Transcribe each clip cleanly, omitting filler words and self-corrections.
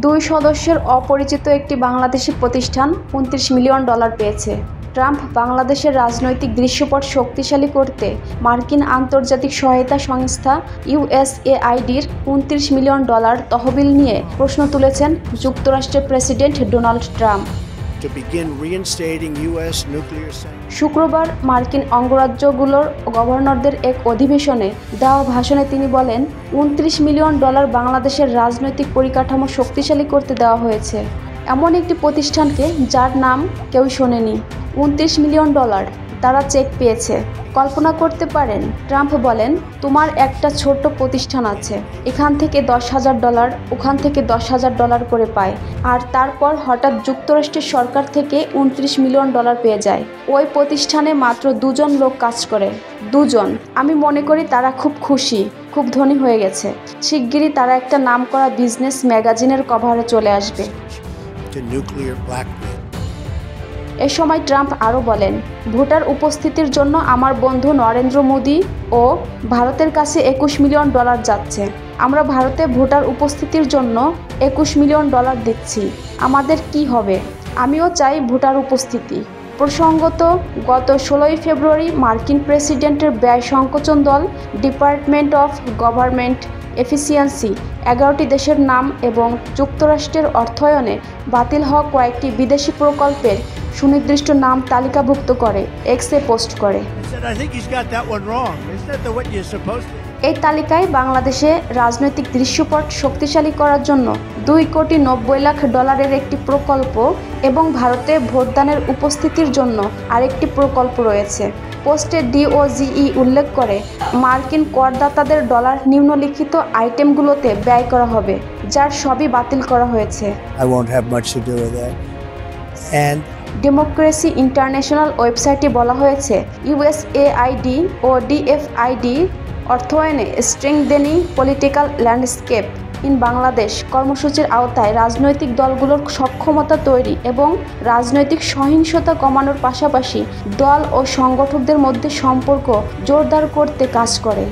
দুই সদস্যের অপরিচিত একটি বাংলাদেশি প্রতিষ্ঠান $29 মিলিয়ন পেয়েছে। ট্রাম্প বাংলাদেশের রাজনৈতিক দৃশ্যপট শক্তিশালী করতে মার্কিন আন্তর্জাতিক সহায়তা সংস্থা USAIDর $29 মিলিয়ন তহবিল নিয়ে প্রশ্ন তুলেছেন যুক্তরাষ্ট্রের প্রেসিডেন্ট ডোনাল্ড ট্রাম্প। শুক্রবার মার্কিন অঙ্গরাজ্যগুলোর গভর্নরদের এক অধিবেশনে দেওয়া ভাষণে তিনি বলেন, $29 মিলিয়ন বাংলাদেশের রাজনৈতিক পরিকাঠামো শক্তিশালী করতে দেওয়া হয়েছে এমন একটি প্রতিষ্ঠানকে যার নাম কেউ শোনেনি। $29 মিলিয়ন তারা চেক পেয়েছে। কল্পনা করতে পারেন, ট্রাম্প বলেন, তোমার একটা ছোট্ট প্রতিষ্ঠান আছে, এখান থেকে $10,000, ওখান থেকে $10,000 করে পায়, আর তারপর হঠাৎ যুক্তরাষ্ট্রের সরকার থেকে $29 মিলিয়ন পেয়ে যায়। ওই প্রতিষ্ঠানে মাত্র 2 জন লোক কাজ করে, 2 জন। আমি মনে করি তারা খুব খুশি, খুব ধনী হয়ে গেছে। শিগগিরই তারা একটা নামকরা বিজনেস ম্যাগাজিনের কভারে চলে আসবে। এ সময় ট্রাম্প আরও বলেন, ভোটার উপস্থিতির জন্য আমার বন্ধু নরেন্দ্র মোদি ও ভারতের কাছে $21 মিলিয়ন যাচ্ছে। আমরা ভারতে ভোটার উপস্থিতির জন্য $21 মিলিয়ন দিচ্ছি। আমাদের কি হবে? আমিও চাই ভোটার উপস্থিতি। প্রসঙ্গত, গত 16 ফেব্রুয়ারি মার্কিন প্রেসিডেন্টের ব্যয় সংকোচন দল ডিপার্টমেন্ট অফ গভর্নমেন্ট এফিসিয়েন্সি 11টি দেশের নাম এবং যুক্তরাষ্ট্রের অর্থায়নে বাতিল হওয়া কয়েকটি বিদেশি প্রকল্পের সুনির্দিষ্ট নাম তালিকাভুক্ত করে এক্সে পোস্ট করে। এই তালিকায় বাংলাদেশে রাজনৈতিক দৃশ্যপট শক্তিশালী করার জন্য $2,90,00,000 একটি প্রকল্প এবং ভারতে ভোটদানের উপস্থিতির জন্য আরেকটি প্রকল্প রয়েছে। পোস্টে DOGE উল্লেখ করে, মার্কিন করদাতাদের ডলার নিম্নলিখিত আইটেমগুলোতে ব্যয় করা হবে, যার সবই বাতিল করা হয়েছে। ডেমোক্রেসি ইন্টারন্যাশনাল ওয়েবসাইটে বলা হয়েছে, USAID ও DFID অর্থায়নে strengthening political landscape in Bangladesh কর্মসূচির আওতায় রাজনৈতিক দলগুলোর সক্ষমতা তৈরি এবং রাজনৈতিক সহিংসতা কমানোর পাশাপাশি দল ও সংগঠকদের মধ্যে সম্পর্ক জোরদার করতে কাজ করে।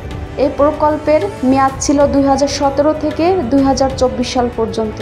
এই প্রকল্পের মেয়াদ ছিল 2017 থেকে 2024 সাল পর্যন্ত।